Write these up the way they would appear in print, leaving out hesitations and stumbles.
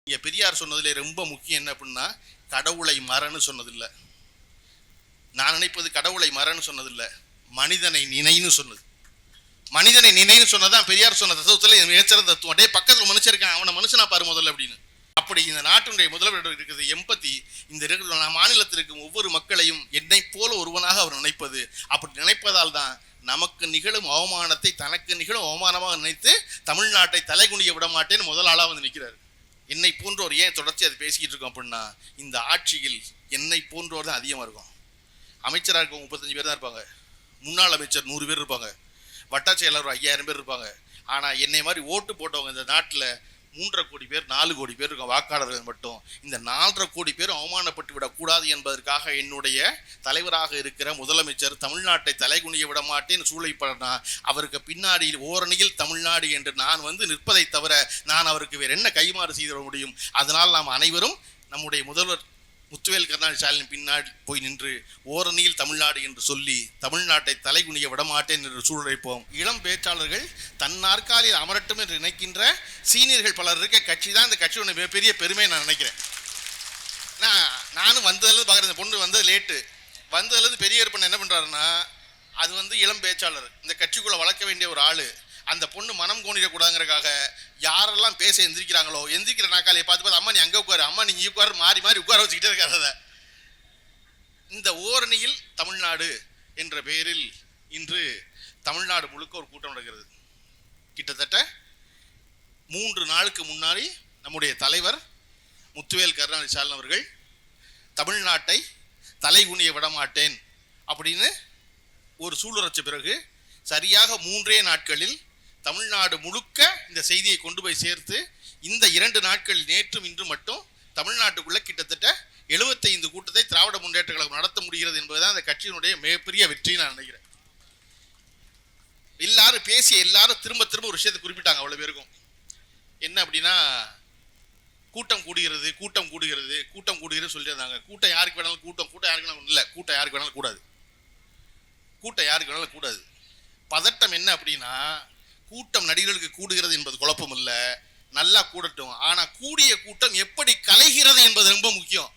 இங்கே பெரியார் சொன்னதுல ரொம்ப முக்கியம் என்ன அப்படின்னா, கடவுளை மறன்னு சொன்னதில்லை. நான் நினைப்பது கடவுளை மறன்னு சொன்னதில்லை, மனிதனை நினைன்னு சொன்னது. மனிதனை நினைன்னு சொன்னதான் பெரியார் சொன்ன தத்துவத்தில் மிகச்சிறந்த தத்துவம். அப்படியே பக்கத்தில் மனுஷன் இருக்கான், அவனை மனுஷனா பாரு முதல்ல அப்படின்னு. அப்படி இந்த நாட்டினுடைய முதல்வர் இருக்கிறது எம்பத்தி. இந்த மாநிலத்தில் இருக்கும் ஒவ்வொரு மக்களையும் என்னை போல ஒருவனாக அவர் நினைப்பது. அப்படி நினைப்பதால் தான் நமக்கு நிகழும் அவமானத்தை தனக்கு நிகழும் அவமானமாக நினைத்து தமிழ்நாட்டை தலைகுனிய விட மாட்டேன்னு முதல் ஆளாக வந்து நிற்கிறார். என்னை போன்றோர் ஏன் தொடர்ச்சி அது பேசிக்கிட்டு இருக்கோம் அப்படின்னா, இந்த ஆட்சியில் என்னை போன்றோர் தான் அதிகமாக இருக்கும். அமைச்சராக இருக்கவங்க 35 பேர் தான் இருப்பாங்க, முன்னாள் அமைச்சர் 100 பேர் இருப்பாங்க, வட்டாட்சி செயலர் 5000 பேர் இருப்பாங்க. ஆனால் என்னை மாதிரி ஓட்டு போட்டவங்க இந்த நாட்டில் 3.5 கோடி பேர் 4 கோடி பேர் இருக்கும் வாக்காளர்கள் மட்டும். இந்த 4.5 கோடி பேர் அவமானப்பட்டு விடக்கூடாது என்பதற்காக என்னுடைய தலைவராக இருக்கிற முதலமைச்சர் தமிழ்நாட்டை தலைகுனிய விட மாட்டேன்னு சூளைப்படனா அவருக்கு பின்னாடி ஓரணியில் தமிழ்நாடு என்று நான் வந்து நிற்பதை தவிர நான் அவருக்கு வேறு என்ன கைமாறு செய்து முடியும்? அதனால் நாம் அனைவரும் நம்முடைய முதல்வர் முத்துவேல் கருணாநிதி ஸ்டாலின் பின்னாடி போய் நின்று ஓரணியில் தமிழ்நாடு என்று சொல்லி தமிழ்நாட்டை தலைகுனிய விடமாட்டேன் என்று சூழலைப்போம். இளம் பேச்சாளர்கள் தன் நாற்காலில் அமரட்டும் என்று நினைக்கின்ற சீனியர்கள் பலர் இருக்க கட்சி தான் இந்த கட்சியோட மிகப்பெரிய பெருமை நான் நினைக்கிறேன். நானும் வந்ததுலேருந்து பார்க்குறேன், இந்த பொண்ணு வந்தது லேட்டு. வந்ததுலேருந்து பெரிய பண்ண என்ன பண்ணுறாருன்னா, அது வந்து இளம் பேச்சாளர், இந்த கட்சிக்குள்ளே வளர்க்க வேண்டிய ஒரு ஆள். அந்த பொண்ணு மனம் கோணிடக்கூடாதுங்கிறக்காக யாரெல்லாம் பேச எந்திரிக்கிறாங்களோ எந்திரிக்கிற நாக்காலையை பார்த்து அம்மா நீ அங்கே உட்காரு, அம்மா நீ உட்காரு, மாறி மாறி உட்கார வச்சுக்கிட்டே இருக்காத. இந்த ஓரணியில் தமிழ்நாடு என்ற பெயரில் இன்று தமிழ்நாடு முழுக்க ஒரு கூட்டம் நடக்கிறது. கிட்டத்தட்ட 3 நாளுக்கு முன்னாடி நம்முடைய தலைவர் முத்துவேல் கருணாநிதி ஸ்டாலின் அவர்கள் தமிழ்நாட்டை தலைகுனிய விடமாட்டேன் அப்படின்னு ஒரு சூளுரைச்ச பிறகு சரியாக 3 நாட்களில் தமிழ்நாடு முழுக்க இந்த செய்தியை கொண்டு போய் சேர்த்து இந்த 2 நாட்கள் நேற்றும் இன்று மட்டும் தமிழ்நாட்டுக்குள்ள கிட்டத்தட்ட 75 கூட்டத்தை திராவிட முன்னேற்ற கழகம் நடத்த முடிகிறது என்பதுதான் அந்த கட்சியினுடைய மிகப்பெரிய வெற்றி நான் நினைக்கிறேன். எல்லாரும் பேசி எல்லாரும் திரும்ப திரும்ப ஒரு விஷயத்தை குறிப்பிட்டாங்க. அவ்வளவு பேருக்கும் என்ன அப்படின்னா, கூட்டம் கூடுகிறது கூட்டம் கூடுகிறது கூட்டம் கூடுகிறது சொல்லியிருந்தாங்க. கூட்டம் யாருக்கு வேணாலும் கூட்டம் யாருக்கு வேணாலும் இல்லை, கூட்டம் யாருக்கு வேணாலும் கூடாது, கூட்டம் யாருக்கு வேணாலும் கூடாது. பதட்டம் என்ன அப்படின்னா, கூட்டம் நடிகர்களுக்கு கூடுகிறது என்பது குழப்பம் இல்லை, நல்லா கூடட்டும். ஆனா கூடிய கூட்டம் எப்படி கலைகிறது என்பது ரொம்ப முக்கியம்.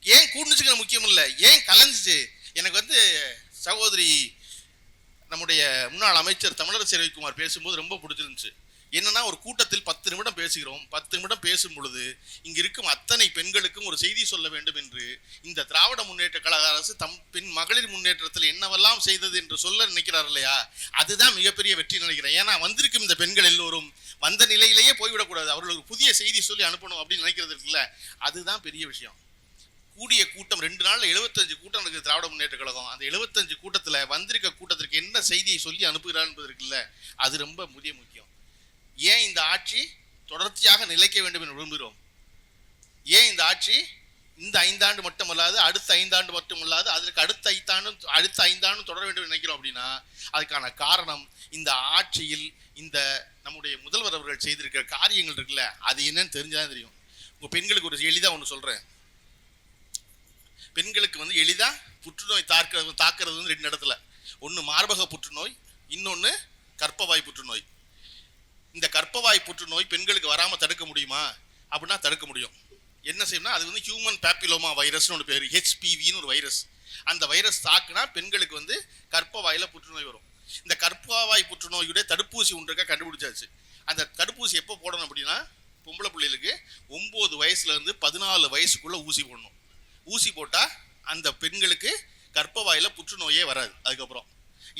ஏன் கூடுச்சுக்கிற முக்கியம் இல்லை, ஏன் கலைஞ்சிச்சு. எனக்கு வந்து சகோதரி நம்முடைய முன்னாள் அமைச்சர் தமிழரசு ரவிக்குமார் பேசும்போது ரொம்ப பிடிச்சிருந்துச்சு. என்னன்னா, ஒரு கூட்டத்தில் 10 நிமிடம் பேசுகிறோம், 10 நிமிடம் பேசும் பொழுது இங்கு இருக்கும் அத்தனை பெண்களுக்கும் ஒரு செய்தி சொல்ல வேண்டும் என்று இந்த திராவிட முன்னேற்ற கழக அரசு பெண் மகளிர் முன்னேற்றத்தில் என்னவெல்லாம் செய்தது என்று சொல்ல நினைக்கிறார் இல்லையா, அதுதான் மிகப்பெரிய வெற்றி நினைக்கிறேன். ஏன்னா வந்திருக்கும் இந்த பெண்கள் எல்லோரும் வந்த நிலையிலேயே போய்விடக்கூடாது, அவர்களுக்கு புதிய செய்தி சொல்லி அனுப்பணும் அப்படின்னு நினைக்கிறது இருக்குல்ல, அதுதான் பெரிய விஷயம். கூடிய கூட்டம் 2 நாள்ல 75 கூட்டம் இருக்குது திராவிட முன்னேற்ற கழகம். அந்த 75 கூட்டத்தில் வந்திருக்க கூட்டத்திற்கு என்ன செய்தியை சொல்லி அனுப்புகிறார் என்பது இருக்குல்ல, அது ரொம்ப முக்கியம். ஏன் இந்த ஆட்சி தொடர்ச்சியாக நிலைக்க வேண்டும் என்று விரும்புகிறோம்? ஏன் இந்த ஆட்சி இந்த 5 ஆண்டு மட்டுமல்லாது அடுத்த 5 ஆண்டு மட்டுமல்லாது அதற்கு அடுத்த 5 ஆண்டு தொடர வேண்டும் நினைக்கிறோம் அப்படின்னா, அதுக்கான காரணம் இந்த ஆட்சியில் இந்த நம்முடைய முதல்வர் அவர்கள் செய்திருக்கிற காரியங்கள் இருக்குல்ல, அது என்னன்னு தெரிஞ்சாதான் தெரியும். உங்க பெண்களுக்கு ஒரு எளிதா ஒன்று சொல்றேன். பெண்களுக்கு வந்து எளிதா புற்றுநோய் தாக்குறது வந்து 2 இடத்துல. ஒன்று மார்பக புற்றுநோய், இன்னொன்று கர்ப்பவாய் புற்றுநோய். இந்த கர்ப்பவாய் புற்றுநோய் பெண்களுக்கு வராமல் தடுக்க முடியுமா அப்படின்னா தடுக்க முடியும். என்ன செய்யணும்னா, அது வந்து ஹியூமன் பேப்பிலோமா வைரஸ்னு ஒரு பேர், HPVன்னு ஒரு வைரஸ். அந்த வைரஸ் தாக்குனா பெண்களுக்கு வந்து கர்ப்பவாயில புற்றுநோய் வரும். இந்த கர்ப்பவாய் புற்றுநோயுடைய தடுப்பூசி ஒன்றுக்க கண்டுபிடிச்சாச்சு. அந்த தடுப்பூசி எப்போ போடணும் அப்படின்னா, பொம்பளை பிள்ளைகளுக்கு 9 வயசுலேருந்து 14 வயசுக்குள்ளே ஊசி போடணும். ஊசி போட்டால் அந்த பெண்களுக்கு கர்ப்பவாயில புற்றுநோயே வராது. அதுக்கப்புறம்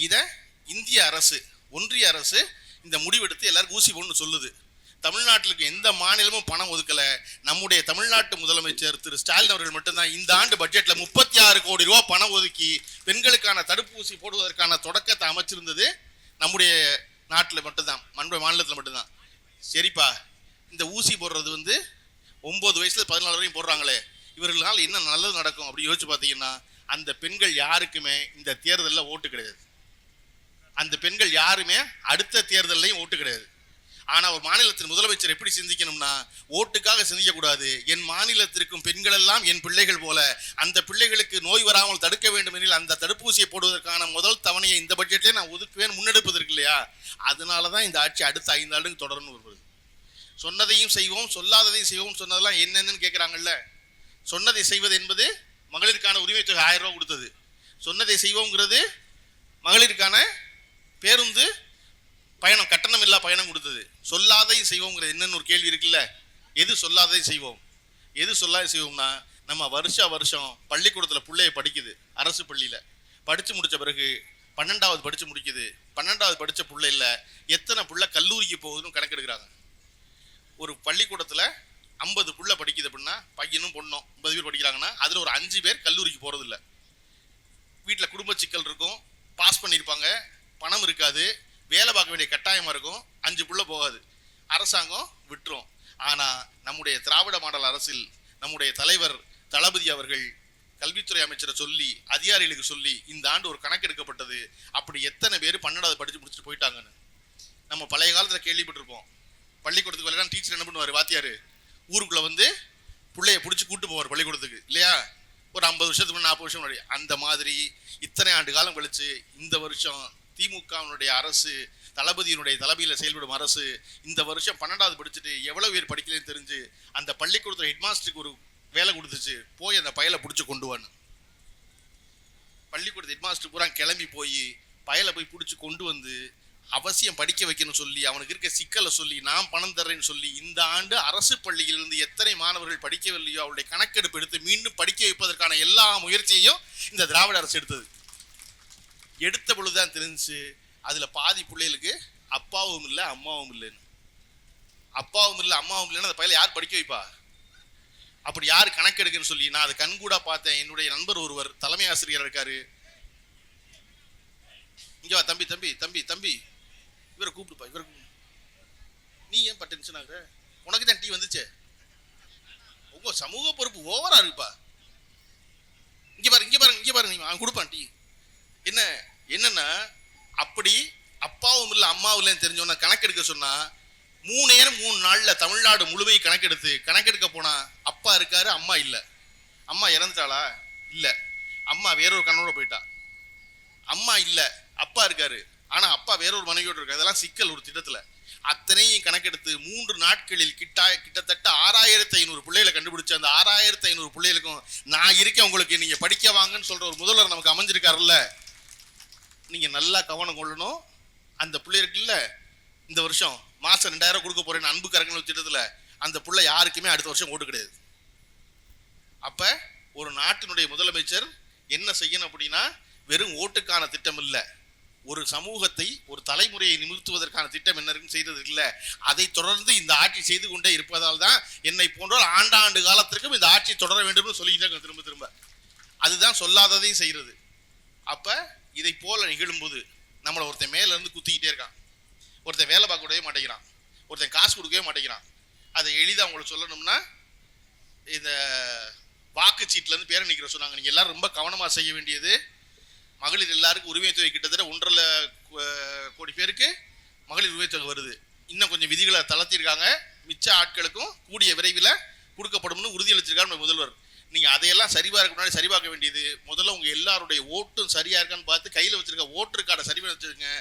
இதை இந்திய அரசு, ஒன்றிய அரசு இந்த முடிவெடுத்து எல்லாருக்கும் ஊசி போடணும்னு சொல்லுது. தமிழ்நாட்டிற்கு எந்த மாநிலமும் பணம் ஒதுக்கலை. நம்முடைய தமிழ்நாட்டு முதலமைச்சர் திரு ஸ்டாலின் அவர்கள் மட்டும்தான் இந்த ஆண்டு பட்ஜெட்டில் 36 கோடி ரூபா பணம் ஒதுக்கி பெண்களுக்கான தடுப்பூசி போடுவதற்கான தொடக்கத்தை அமைச்சிருந்தது நம்முடைய நாட்டில் மட்டும்தான், மாநிலத்தில் மட்டும்தான். சரிப்பா, இந்த ஊசி போடுறது வந்து 9 வயசுல 14 வரையும் போடுறாங்களே, இவர்களால் என்ன நல்லது நடக்கும் அப்படி யோசிச்சு பார்த்தீங்கன்னா, அந்த பெண்கள் யாருக்குமே இந்த தேர்தலில் ஓட்டு கிடையாது. அந்த பெண்கள் யாருமே அடுத்த தேர்தலையும் ஓட்டு கிடையாது. ஆனால் ஒரு மாநிலத்தின் முதலமைச்சர் எப்படி சிந்திக்கணும்னா, ஓட்டுக்காக சிந்திக்கக்கூடாது. என் மாநிலத்திற்கும் பெண்கள் எல்லாம் என் பிள்ளைகள் போல, அந்த பிள்ளைகளுக்கு நோய் வராமல் தடுக்க வேண்டும் எனில் அந்த தடுப்பூசியை போடுவதற்கான முதல் தவணையை இந்த பட்ஜெட்லேயே நான் ஒதுக்குவேன் முன்னெடுப்பதற்கு இல்லையா. அதனால தான் இந்த ஆட்சி அடுத்த 5 ஆண்டுக்கு தொடர்ந்து வருவது. சொன்னதையும் செய்வோம் சொல்லாததையும் செய்வோம் சொன்னதெல்லாம் என்னென்னு கேட்குறாங்கல்ல. சொன்னதை செய்வது என்பது மகளிருக்கான உரிமை தொகை 1000 ரூபா கொடுத்தது. சொன்னதை செய்வோங்கிறது மகளிருக்கான பேருந்து பயணம், கட்டணம் இல்லா பயணம் கொடுத்தது. சொல்லாதையும் செய்வோங்கிறது என்னன்னு ஒரு கேள்வி இருக்குல்ல. எது சொல்லாதையும் செய்வோம்? எது சொல்லாத செய்வோம்னா, நம்ம வருஷம் பள்ளிக்கூடத்தில் பிள்ளைய படிக்குது, அரசு பள்ளியில் படித்து முடித்த பிறகு 12வது படித்து முடிக்குது. 12வது படித்த பிள்ளை இல்லை, எத்தனை பிள்ளை கல்லூரிக்கு போகுதுன்னு கணக்கெடுக்கிறாங்க. ஒரு பள்ளிக்கூடத்தில் 50 பிள்ளை படிக்குது அப்படின்னா, பையனும் பொண்ணும் 50 பேர் படிக்கிறாங்கன்னா அதில் ஒரு 5 பேர் கல்லூரிக்கு போகிறது இல்லை. வீட்டில் குடும்ப சிக்கல் இருக்கும், பாஸ் பண்ணியிருப்பாங்க, பணம் இருக்காது, வேலை பார்க்க வேண்டிய கட்டாயமாக இருக்கும், 5 பிள்ளை போகாது, அரசாங்கம் விட்டுரும். ஆனால் நம்முடைய திராவிட மாடல் அரசில் நம்முடைய தலைவர் தளபதி அவர்கள் கல்வித்துறை அமைச்சரை சொல்லி அதிகாரிகளுக்கு சொல்லி இந்த ஆண்டு ஒரு கணக்கு எடுக்கப்பட்டது. அப்படி எத்தனை பேர் 12வது படித்து முடிச்சுட்டு போயிட்டாங்கன்னு நம்ம பழைய காலத்தில் கேள்விப்பட்டிருப்போம். பள்ளிக்கூடத்துக்கு வரலாம் டீச்சர் என்ன பண்ணுவார், வாத்தியார் ஊருக்குள்ளே வந்து பிள்ளைய பிடிச்சி கூட்டு போவார் பள்ளிக்கூடத்துக்கு இல்லையா. ஒரு 50 வருஷத்துக்கு முன்னாடி 40 வருஷம் முன்னாடி. அந்த மாதிரி இத்தனை ஆண்டு காலம் கழிச்சு இந்த வருஷம் திமுகவினுடைய அரசு, தளபதியினுடைய தலைமையில் செயல்படும் அரசு இந்த வருஷம் 12வது படிச்சுட்டு எவ்வளவு பேர் படிக்கலன்னு தெரிஞ்சு அந்த பள்ளிக்கூடத்தில் ஹெட்மாஸ்டருக்கு ஒரு வேலை கொடுத்துச்சு, போய் அந்த பயலை பிடிச்சி கொண்டு வான்னு. பள்ளிக்கூடத்து ஹெட்மாஸ்டர் பூரா கிளம்பி போய் பயலை போய் பிடிச்சி கொண்டு வந்து அவசியம் படிக்க வைக்கணும்னு சொல்லி அவனுக்கு இருக்க சிக்கலை சொல்லி நான் பணம் தர்றேன்னு சொல்லி இந்த ஆண்டு அரசு பள்ளியிலிருந்து எத்தனை மாணவர்கள் படிக்கவில்லையோ அவருடைய கணக்கெடுப்பு எடுத்து மீண்டும் படிக்க வைப்பதற்கான எல்லா முயற்சியையும் இந்த திராவிட அரசு எடுத்தது. எடுத்த பொழுதுதான் தெரிஞ்சு அதுல பாதி பிள்ளைகளுக்கு அப்பாவும் இல்லை அம்மாவும் இல்லைன்னு. அப்பாவும் இல்லை அம்மாவும் இல்லைன்னு அந்த பையனை யார் படிக்க வைப்பா? அப்படி யார் கணக்கெடுக்குன்னு சொல்லி நான் அதை கண்கூடா பார்த்தேன். என்னுடைய நண்பர் ஒருவர் தலைமை ஆசிரியர் இருக்காரு. இங்க வா தம்பி தம்பி தம்பி தம்பி, இவரை கூப்பிடுப்பா, இவரை கூப்பிடு. நீ ஏன் பா டென்ஷன் ஆகுற? உனக்கு தான் டீ வந்துச்சே. உங்க சமூக பொறுப்பு ஓவரா இருக்குப்பா. இங்க பாரு இங்க பாருங்க இங்க பாருங்க, அவன் கொடுப்பான் டீ. என்னன்னா அப்படி அப்பாவும் இல்லை அம்மாவும் இல்லைன்னு தெரிஞ்சோன்னா கணக்கெடுக்க சொன்னா 3 நாள்ல தமிழ்நாடு முழுமையை கணக்கெடுக்க போனா அப்பா இருக்காரு, அம்மா இல்ல. அம்மா இறந்துட்டாளா? இல்ல. அம்மா வேறொரு கண்ணோட போயிட்டா. அம்மா இல்ல, அப்பா இருக்காரு, ஆனா அப்பா வேறொரு மனைவியோட இருக்காரு. அதெல்லாம் சிக்கல் ஒரு திட்டத்துல. அத்தனையும் கணக்கெடுத்து 3 நாட்களில் கிட்டத்தட்ட 6500 பிள்ளைகளை கண்டுபிடிச்சு அந்த 6500 பிள்ளைகளுக்கும் நான் இருக்கேன் உங்களுக்கு நீங்க படிக்க வாங்கன்னு சொல்ற ஒரு முதல்வர் நமக்கு அமைஞ்சிருக்காருல்ல. நீங்க நல்லா கவனம் கொள்ளணும். அந்த பிள்ளைகளுக்கு இல்ல இந்த வருஷம் மாசம் 2000 கொடுக்க போறேன்னு அன்பு கரங்கள் திட்டத்துல அந்த பிள்ளை யாருக்குமே அடுத்த வருஷம் ஓட்டு கிடையாது. அப்ப ஒரு நாட்டினுடைய முதலமைச்சர் என்ன செய்யணும் அப்படின்னா, வெறும் ஓட்டுக்கான திட்டம் இல்ல, ஒரு சமூகத்தை ஒரு தலைமுறையை நிமிர்த்துவதற்கான திட்டம் என்ன இருக்குன்னு செய்தது இல்லை. அதை தொடர்ந்து இந்த ஆட்சி செய்து கொண்டே இருப்பதால் தான் என்னை போன்றோர் ஆண்டாண்டு காலத்திற்கும் இந்த ஆட்சி தொடர வேண்டும் சொல்லிக்கிட்டே திரும்ப திரும்ப. அதுதான் சொல்லாததையும் செய்யறது. அப்ப இதை போல நிகழும்போது நம்மளை ஒருத்தன் மேல இருந்து குத்திக்கிட்டே இருக்கான், ஒருத்தன் வேலை பார்க்க விடவே மாட்டேங்கிறான், ஒருத்தன் காசு கொடுக்கவே மாட்டேங்கிறான். அதை எளிதாக உங்களுக்கு சொல்லணும்னா, இந்த வாக்குச்சீட்டுல இருந்து பேரை நிற்கிற சொன்னாங்க. நீங்க எல்லாரும் ரொம்ப கவனமா செய்ய வேண்டியது, மகளிர் எல்லாருக்கும் உரிமை தொகை கிட்டத்தட்ட 1.5 கோடி பேருக்கு மகளிர் உரிமை தொகை வருது. இன்னும் கொஞ்சம் விதிகளை தளர்த்திருக்காங்க, மிச்ச ஆட்களுக்கும் கூடிய விரைவில் கொடுக்கப்படும்னு உறுதியளிச்சிருக்காரு முதல்வர். நீங்க அதையெல்லாம் சரிபார்க்க முன்னாடி சரிபார்க்க வேண்டியது, முதல்ல உங்க எல்லாருடைய ஓட்டும் சரியா இருக்கான்னு பார்த்து கையில வச்சிருக்க ஓட்டர் கார்டை சரி பண்ணி வச்சிருங்க.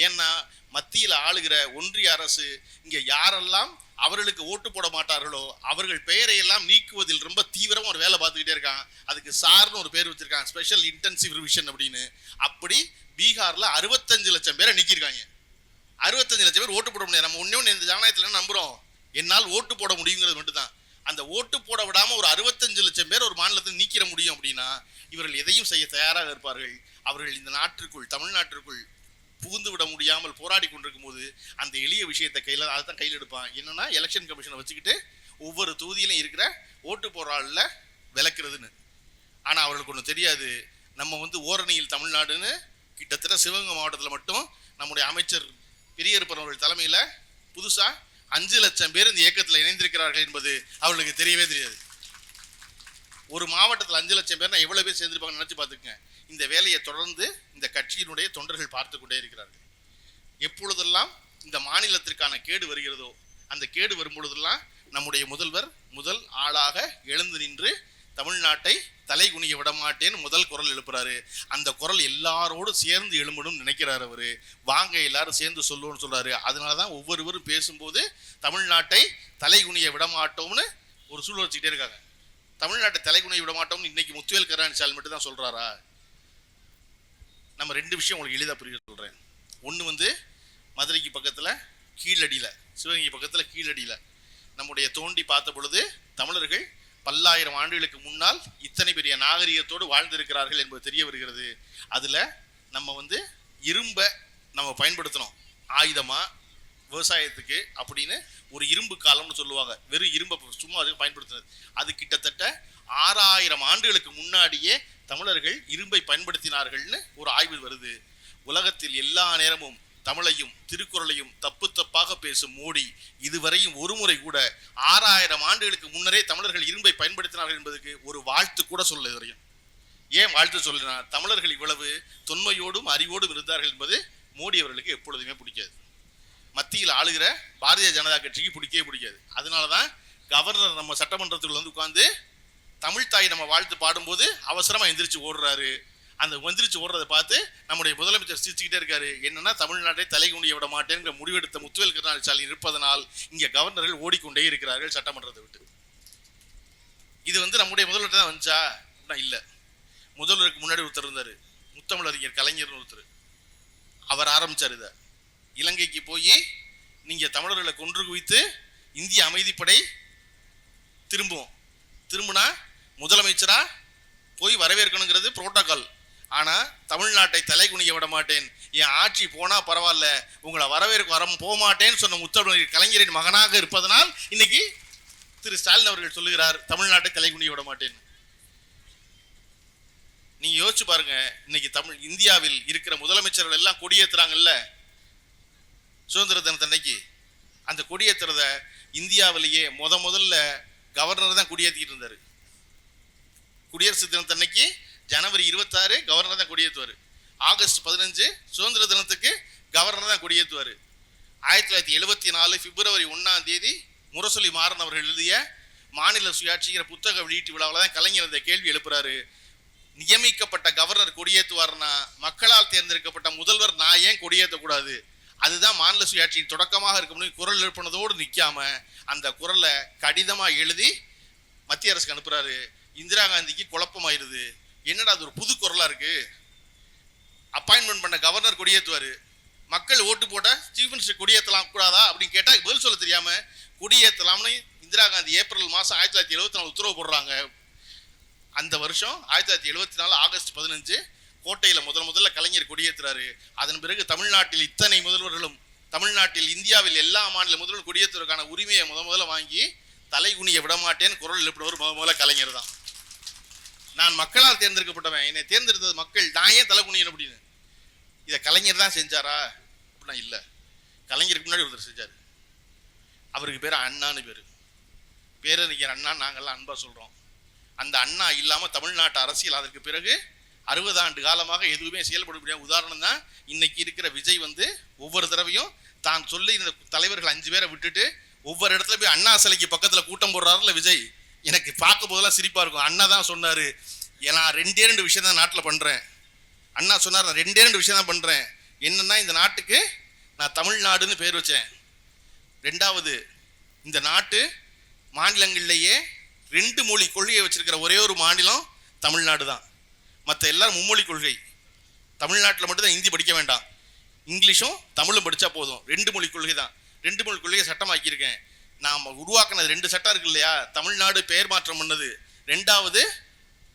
ஏன்னா மத்தியில் ஆளுகிற ஒன்றிய அரசு இங்க யாரெல்லாம் அவர்களுக்கு ஓட்டு போட மாட்டார்களோ அவர்கள் பெயரை எல்லாம் நீக்குவதில் ரொம்ப தீவிரமா ஒரு வேலை பார்த்துக்கிட்டே இருக்கான். அதுக்கு சார்னு ஒரு பேர் வச்சிருக்காங்க, ஸ்பெஷல் இன்டென்சிவ் ரிவிஷன் அப்படின்னு. அப்படி பீகார்ல 65 லட்சம் பேரை நீக்கிருக்காங்க. 65 லட்சம் பேர் ஓட்டு போட முடியாது. நம்ம ஒண்ணு இந்த ஜனநாயகத்துல நம்புறோம், என்னால் ஓட்டு போட முடியுங்கிறது மட்டும்தான். அந்த ஓட்டு போட விடாம ஒரு 65 லட்சம் பேர் ஒரு மாநிலத்தில் நீக்கிற முடியும் அப்படின்னா இவர்கள் எதையும் செய்ய தயாராக இருப்பார்கள். அவர்கள் இந்த நாட்டிற்குள் தமிழ்நாட்டிற்குள் புகுந்து விட முடியாமல் போராடி கொண்டிருக்கும் போது அந்த எளிய விஷயத்தை அதைத்தான் கையில் எடுப்பான். என்னன்னா எலெக்ஷன் கமிஷனை வச்சுக்கிட்டு ஒவ்வொரு தொகுதியிலும் இருக்கிற ஓட்டு போராடல விளக்குறதுன்னு. ஆனா அவர்களுக்கு ஒண்ணு தெரியாது, நம்ம ஓரணியில் தமிழ்நாடுன்னு கிட்டத்தட்ட சிவகங்கை மாவட்டத்தில் மட்டும் நம்முடைய அமைச்சர் பெரியப்பன் அவர்கள் தலைமையில புதுசா 5 லட்சம் பேர் இந்த இயக்கத்தில் இணைந்திருக்கிறார்கள் என்பது அவர்களுக்கு தெரியவே தெரியாது. ஒரு மாவட்டத்தில் 5 லட்சம் பேர் எவ்வளவு பேர் சேர்ந்திருப்பாங்க நினைச்சு பார்த்துக்கங்க. இந்த வேலையை தொடர்ந்து இந்த கட்சியினுடைய தொண்டர்கள் பார்த்து கொண்டே இருக்கிறார்கள். எப்பொழுதெல்லாம் இந்த மாநிலத்திற்கான கேடு வருகிறதோ அந்த கேடு வரும் பொழுதெல்லாம் நம்முடைய முதல்வர் முதல் ஆளாக எழுந்து நின்று தமிழ்நாட்டை தலை குனிய விட மாட்டேன்னு முதல் குரல் எழுப்புறாரு. அந்த குரல் எல்லாரோடும் சேர்ந்து எழும்பணும் நினைக்கிறாரு அவரு. வாங்க எல்லாரும் சேர்ந்து சொல்லுவோம்னு சொல்றாரு. அதனாலதான் ஒவ்வொருவரும் பேசும்போது தமிழ்நாட்டை தலை குனிய விட மாட்டோம்னு ஒரு சூழல் வச்சுக்கிட்டே இருக்காங்க. தமிழ்நாட்டை தலை குனிய விட மாட்டோம்னு இன்னைக்கு முத்துவேல் கருணாநிதி மட்டும் தான் சொல்றாரா? நம்ம ரெண்டு விஷயம் உங்களுக்கு எளிதா புரிய சொல்றேன். ஒண்ணு மதுரைக்கு பக்கத்துல கீழடியில, சிவகங்கை பக்கத்துல கீழடியில நம்முடைய தோண்டி பார்த்த பொழுது தமிழர்கள் பல்லாயிரம் ஆண்டுகளுக்கு முன்னால் இத்தனை பெரிய நாகரிகத்தோடு வாழ்ந்திருக்கிறார்கள் என்பது தெரிய வருகிறது. அதுல நம்ம இரும்பை நம்ம பயன்படுத்தணும் ஆயுதமா விவசாயத்துக்கு அப்படின்னு ஒரு இரும்பு காலம்னு சொல்லுவாங்க. வெறும் இரும்பை சும்மா அதுக்கு பயன்படுத்துறது. அது கிட்டத்தட்ட 6000 ஆண்டுகளுக்கு முன்னாடியே தமிழர்கள் இரும்பை பயன்படுத்தினார்கள்னு ஒரு ஆய்வு வருது. உலகத்தில் எல்லா நேரமும் தமிழையும் திருக்குறளையும் தப்பு தப்பாக பேசும் மோடி இதுவரையும் ஒரு முறை கூட 6000 ஆண்டுகளுக்கு முன்னரே தமிழர்கள் இரும்பை பயன்படுத்தினார்கள் என்பதுக்கு ஒரு வாழ்த்து கூட சொல்ல இதுவரையும். ஏன் வாழ்த்து சொல்லினா, தமிழர்கள் இவ்வளவு தொன்மையோடும் அறிவோடும் இருந்தார்கள் என்பது மோடி அவர்களுக்கு எப்பொழுதுமே பிடிக்காது. மத்தியில் ஆளுகிற பாரதிய ஜனதா கட்சிக்கு பிடிக்கவே பிடிக்காது. அதனாலதான் கவர்னர் நம்ம சட்டமன்றத்துக்குள்ள உட்கார்ந்து தமிழ் தாய் நம்ம வாழ்த்து பாடும்போது அவசரமா எந்திரிச்சு ஓடுறாரு. அந்த எந்திரிச்சு ஓடுறதை பார்த்து நம்முடைய முதலமைச்சர் சிரிச்சுக்கிட்டே இருக்காரு. என்னன்னா, தமிழ்நாட்டை தலை குனிய விட மாட்டேங்கிற முடிவெடுத்த முத்துவேல் கருணாநிதி ஸ்டாலின் இருப்பதனால் இங்க கவர்னர்கள் ஓடிக்கொண்டே இருக்கிறார்கள் சட்டமன்றத்தை விட்டு. இது நம்முடைய முதல்வர் தான் வந்துச்சா? இல்ல. முதல்வருக்கு முன்னாடி ஒருத்தர் இருந்தாரு, முத்தமிழறிஞர் கலைஞர்னு ஒருத்தர். அவர் ஆரம்பிச்சார் இதை. இலங்கைக்கு போய் நீங்க தமிழர்களை கொன்று குவித்து இந்திய அமைதிப்படை திரும்புனா முதலமைச்சரா போய் வரவேற்கணுங்கிறது புரோட்டோகால். ஆனா தமிழ்நாட்டை தலை குனிய விட மாட்டேன், என் ஆட்சி போனா பரவாயில்ல, உங்களை வரவேற்க போக மாட்டேன்னு சொன்ன முத்தமிழர் கலைஞரின் மகனாக இருப்பதனால் இன்னைக்கு திரு ஸ்டாலின் அவர்கள் சொல்லுகிறார் தமிழ்நாட்டை தலை குனிய விட மாட்டேன். நீங்க யோசிச்சு பாருங்க, இன்னைக்கு இந்தியாவில் இருக்கிற முதலமைச்சர்கள் எல்லாம் கொடியேற்றுறாங்கல்ல சுதந்திர தினத்தன்னைக்கு. அந்த கொடியேற்றுறத இந்தியாவிலேயே முதல்ல கவர்னர் தான் கொடியேற்றிட்டு இருந்தாரு. குடியரசு தினத்தன்னைக்கு ஜனவரி 26 கவர்னர் தான் கொடியேற்றுவார். ஆகஸ்ட் 15 சுதந்திர தினத்துக்கு கவர்னர் தான் கொடியேற்றுவார். 1974 பிப்ரவரி 1 முரசொலி மாறன் அவர்கள் எழுதிய மாநில சுயாட்சிங்கிற புத்தக வெளியீட்டு விழாவில் தான் கலைஞர் இந்த கேள்வி எழுப்புறாரு. நியமிக்கப்பட்ட கவர்னர் கொடியேற்றுவார்னா மக்களால் தேர்ந்தெடுக்கப்பட்ட முதல்வர் நான் ஏன் கொடியேற்றக்கூடாது? அதுதான் மாநில சுயாட்சியின் தொடக்கமாக இருக்கணும். குரல் எழுப்பினதோடு நிற்காம அந்த குரலை கடிதமா எழுதி மத்திய அரசுக்கு அனுப்புறாரு. இந்திரா காந்திக்கு குழப்பமாயிருது. என்னடா அது ஒரு புது குரலா இருக்கு. அப்பாயின்மெண்ட் பண்ண கவர்னர் கொடியேற்றுவாரு, மக்கள் ஓட்டு போட்ட சீஃப் மினிஸ்டர் கொடியேற்றலாம் கூடாதா அப்படின்னு கேட்டா பதில் சொல்ல தெரியாம கொடியேற்றலாம்னு இந்திரா காந்தி ஏப்ரல் மாசம் 1974 உத்தரவு போடுறாங்க. அந்த வருஷம் 1974 ஆகஸ்ட் 15 கோட்டையில முதல்ல கலைஞர் கொடியேற்றுறாரு. அதன் பிறகு தமிழ்நாட்டில் இத்தனை முதல்வர்களும், தமிழ்நாட்டில் இந்தியாவில் எல்லா மாநில முதல்வர்கள் கொடியேற்றுவதற்கான உரிமையை முதல்ல வாங்கி தலை குனிய விடமாட்டேன்னு குரல் எழுப்பினவர் முதல்ல கலைஞர் தான். நான் மக்களால் தேர்ந்தெடுக்கப்பட்டவன், என்னை தேர்ந்தெடுத்தது மக்கள், நான் ஏன் தலை குனியணும் அப்படின்னு. இதை கலைஞர் தான் செஞ்சாரா அப்படின்னா இல்ல. கலைஞருக்கு முன்னாடி ஒருத்தர் செஞ்சாரு. அவருக்கு பேர் அண்ணான்னு பேரறிஞர் அண்ணா, நாங்கள்லாம் அன்பா சொல்றோம். அந்த அண்ணா இல்லாம தமிழ்நாட்டு அரசியல் அதற்கு பிறகு 60 ஆண்டு காலமாக எதுவுமே செயல்பட முடியாது. உதாரணம் தான் இன்னைக்கு இருக்கிற விஜய் ஒவ்வொரு தடவையும் தான் சொல்லி இந்த தலைவர்கள் 5 பேரை விட்டுட்டு ஒவ்வொரு இடத்துல போய் அண்ணா சிலைக்கு பக்கத்துல கூட்டம் போடுறாருல விஜய். எனக்கு பார்க்கும் போதெல்லாம் சிரிப்பா இருக்கும். அண்ணா தான் சொன்னாரு, நான் 2 விஷயம் தான் நாட்டில் பண்றேன். அண்ணா சொன்னார், நான் 2 விஷயம் தான் பண்றேன். என்னன்னா, இந்த நாட்டுக்கு நான் தமிழ்நாடுன்னு பேர் வச்சேன். 2வது, இந்த நாட்டு மாநிலங்கள்லேயே 2 மொழி கொள்கையை வச்சிருக்கிற ஒரே ஒரு மாநிலம் தமிழ்நாடு தான். மற்ற எல்லாரும் மும்மொழி கொள்கை. தமிழ்நாட்டில் மட்டும்தான் ஹிந்தி படிக்க வேண்டாம், இங்கிலீஷும் தமிழும் படித்தா போதும். 2 மொழி கொள்கை தான். 2 மொழி கொள்கையை சட்டமாக்கியிருக்கேன். நாம் உருவாக்கினது 2 சட்டம் இருக்கு இல்லையா? தமிழ்நாடு பெயர் மாற்றம் பண்ணது, 2வது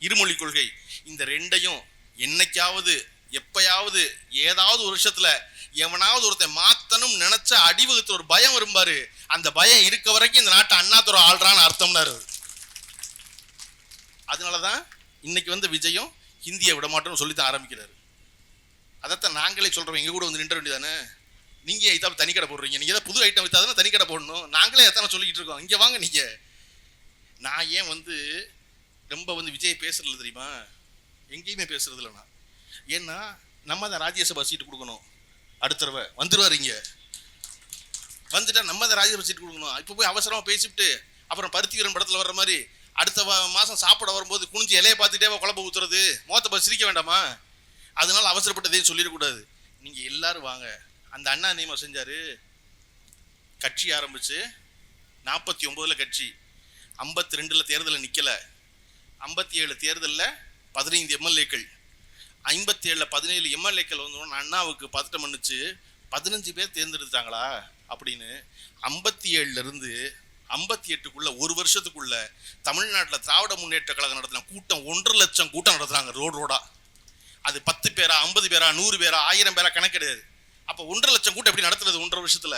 இருமொழி கொள்கை. இந்த 2ஐயும் என்னைக்காவது எப்பயாவது ஏதாவது ஒரு வருஷத்துல எவனாவது ஒருத்தன் மாத்தணும் நினைச்ச அடிவகுத்து ஒரு பயம் வரும்பாரு. அந்த பயம் இருக்க வரைக்கும் இந்த நாட்டை அண்ணாதுரை ஆள்றான்னு அர்த்தம்னாரு. அதனாலதான் இன்னைக்கு விஜயம் ஹிந்தியை விட மாட்டோம்னு சொல்லித்தான் ஆரம்பிக்கிறாரு. அதைத்தான் நாங்களே சொல்றோம், எங்க கூட நின்ற வேண்டியதானே. நீங்க ஐட்டம் தனி கடை போடுறீங்க, நீங்க ஏதாவது புது ஐட்டம் வித்தாதானே தனி கடை போடணும். நாங்களே எத்தனை சொல்லிக்கிட்டு இருக்கோம், இங்க வாங்க நீங்க. நான் ஏன் ரொம்ப விஜய் பேசுறது தெரியுமா? எங்கேயுமே பேசுறது இல்லைண்ணா. ஏன்னா நம்ம தான் ராஜ்யசபா சீட்டு கொடுக்கணும். அடுத்த தடவை வந்துருவாரு, இங்க வந்துட்டா நம்ம தான் ராஜ்யசபா சீட்டு கொடுக்கணும். இப்போ போய் அவசரமா பேசிவிட்டு அப்புறம் பருத்தி வீரன் படத்துல வர்ற மாதிரி அடுத்த மாதம் சாப்பிட வரும்போது குனிஞ்சு இலையை பார்த்துட்டே குழம்பு ஊற்றுறது, முகத்தை பார்த்து சிரிக்க வேண்டாமா? அதனால அவசரப்பட்டதையும் சொல்லிடக்கூடாது. நீங்கள் எல்லாரும் வாங்க. அந்த அண்ணா நியமனம் செஞ்சார். கட்சி ஆரம்பிச்சு 49 கட்சி, 52 தேர்தலில் நிற்கலை, 57 தேர்தலில் 15 எம்எல்ஏக்கள், 57 17 எம்எல்ஏக்கள் வந்து அண்ணாவுக்கு பதட்டம் பண்ணுச்சு. 15 பேர் தேர்ந்தெடுத்தாங்களா அப்படின்னு. 57லேருந்து 58க்குள்ள ஒரு வருஷத்துக்குள்ள தமிழ்நாட்டில் திராவிட முன்னேற்ற கழகம் நடத்தின கூட்டம் 1.5 லட்சம் கூட்டம் நடத்துறாங்க. ரோடா அது 10 பேரா 50 பேரா 100 பேரா 1000 பேரா கணக்கு கிடையாது. அப்போ 1.5 லட்சம் கூட்டம் எப்படி நடத்துறது? 1.5 வருஷத்துல